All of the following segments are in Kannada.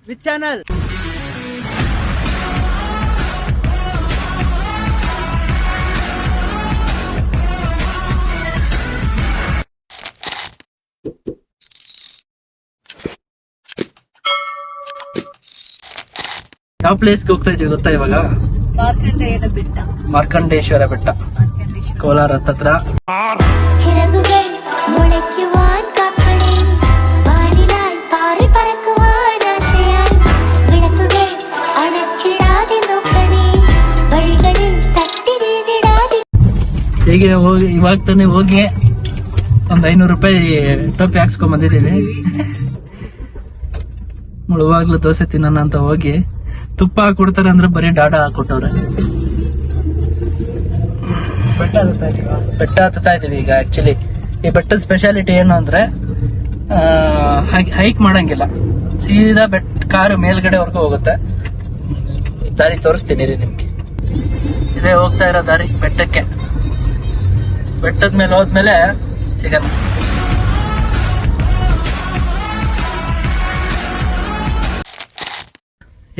With channel. ಯಾವ ಪ್ಲೇಸ್ಗೆ ಹೋಗ್ತಾ ಇದೀವಿ ಗೊತ್ತಾ ಇವಾಗ? ಮಾರ್ಕಂಡೇಶ್ವರ ಬೆಟ್ಟ, ಕೋಲಾರ ಹತ್ತತ್ರ. ಹೀಗೆ ಹೋಗಿ ಇವಾಗ ತಾನೇ ಹೋಗಿ ಒಂದು 500 ರೂಪಾಯಿ ಟೋಪಿ ಹಾಕ್ಸ್ಕೊಂಡ್ ಬಂದಿದ್ದೀವಿ. ಮುಳುವಾಗ್ಲೂ ದೋಸೆ ತಿನ್ನೋಣ ಅಂತ ಹೋಗಿ ತುಪ್ಪ ಹಾಕೊಡ್ತಾರೆ ಅಂದ್ರೆ ಬರೀ ಡಾಡಾ ಹಾಕೊಟ್ಟವ್ರೆ. ಬೆಟ್ಟ ಹತ್ತಾ ಇದೀವಿ ಈಗ. ಆಕ್ಚುಲಿ ಈ ಬೆಟ್ಟದ ಸ್ಪೆಷಾಲಿಟಿ ಏನು ಅಂದ್ರೆ ಹೈಕ್ ಮಾಡಂಗಿಲ್ಲ, ಸೀದಾ ಕಾರು ಮೇಲ್ಗಡೆವರೆಗೂ ಹೋಗುತ್ತೆ. ದಾರಿ ತೋರಿಸ್ತೀನಿ ರೀ ನಿಮ್ಗೆ. ಇದೇ ಹೋಗ್ತಾ ಇರೋ ದಾರಿ ಬೆಟ್ಟಕ್ಕೆ. ಬೆಟ್ಟದ ಮೇಲೆ ಹೋದ್ಮೇಲೆ ಸಿಗಲ್ಲ.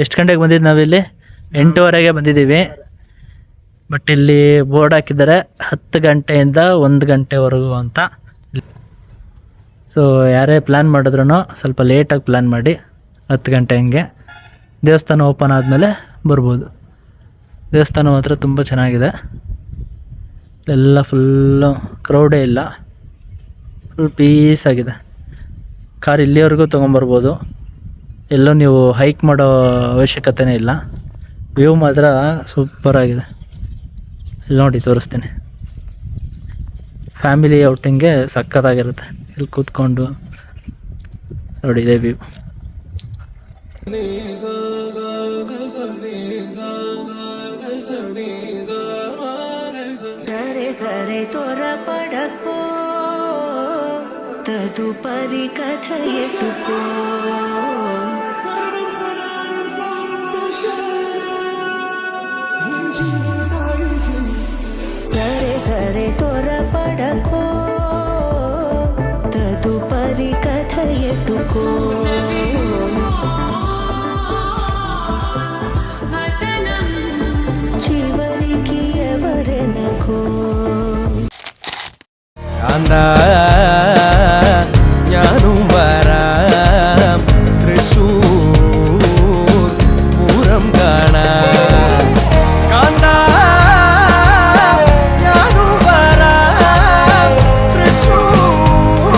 ಎಷ್ಟು ಗಂಟೆಗೆ ಬಂದಿದ್ದು ನಾವಿಲ್ಲಿ? 8:15ಗೆ ಬಂದಿದ್ದೀವಿ. ಬಟ್ ಇಲ್ಲಿ ಬೋರ್ಡ್ ಹಾಕಿದ್ದಾರೆ 10 ಗಂಟೆಯಿಂದ 1 ಗಂಟೆವರೆಗೂ ಅಂತ. ಸೊ ಯಾರೇ ಪ್ಲ್ಯಾನ್ ಮಾಡಿದ್ರು ಸ್ವಲ್ಪ ಲೇಟಾಗಿ ಪ್ಲ್ಯಾನ್ ಮಾಡಿ, 10 ಗಂಟೆ ಹಂಗೆ. ದೇವಸ್ಥಾನ ಓಪನ್ ಆದಮೇಲೆ ಬರ್ಬೋದು. ದೇವಸ್ಥಾನ ಮಾತ್ರ ತುಂಬ ಚೆನ್ನಾಗಿದೆ. ಎಲ್ಲ ಫುಲ್ಲು ಕ್ರೌಡೇ ಇಲ್ಲ, ಫುಲ್ ಪೀಸ್ ಆಗಿದೆ. ಕಾರ್ ಇಲ್ಲಿವರೆಗೂ ತೊಗೊಂಬರ್ಬೋದು. ಎಲ್ಲೋ ನೀವು ಹೈಕ್ ಮಾಡೋ ಅವಶ್ಯಕತೆನೇ ಇಲ್ಲ. ವ್ಯೂ ಮಾತ್ರ ಸೂಪರ್ ಆಗಿದೆ. ಇಲ್ಲಿ ನೋಡಿ ತೋರಿಸ್ತೀನಿ. ಫ್ಯಾಮಿಲಿ ಔಟಿಂಗ್ಗೆ ಸಖತ್ತಾಗಿರುತ್ತೆ. ಇಲ್ಲಿ ಕೂತ್ಕೊಂಡು ನೋಡಿ ಇದೇ ವ್ಯೂ. ಸರೆ ಸರೆ ತೋರ ಪಡಕೋ ತದುಪರಿ ಕಥೆ ಎಟುಕೋ. ಸರೆ ಸರೆ ತೋರ ಪಡಕೋ ತದುಪರಿ ಕಥೆ ಎಟುಕೋ. ಚಿವರಿಗೆ ఎవరెనకో കാന്താ ഞാനും വരാം തൃശ്ശൂർ പൂരം കാണാൻ. കാന്താ ഞാനും വരാം തൃശ്ശൂർ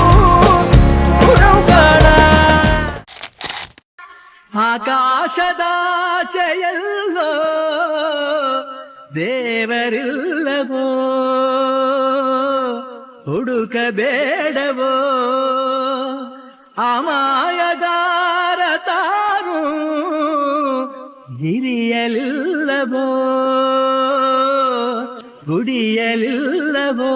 പൂരം കാണാൻ. ಆಕಾಶದಾಚೆಯಲ್ಲೋ ದೇವರಿಲ್ಲವೋ, ಹುಡುಕಬೇಡವೋ ಅಮಾಯಗಾರ ತಾನು ಗಿರಿಯಲಿಲ್ಲವೋ, ಗುಡಿಯಲಿಲ್ಲವೋ.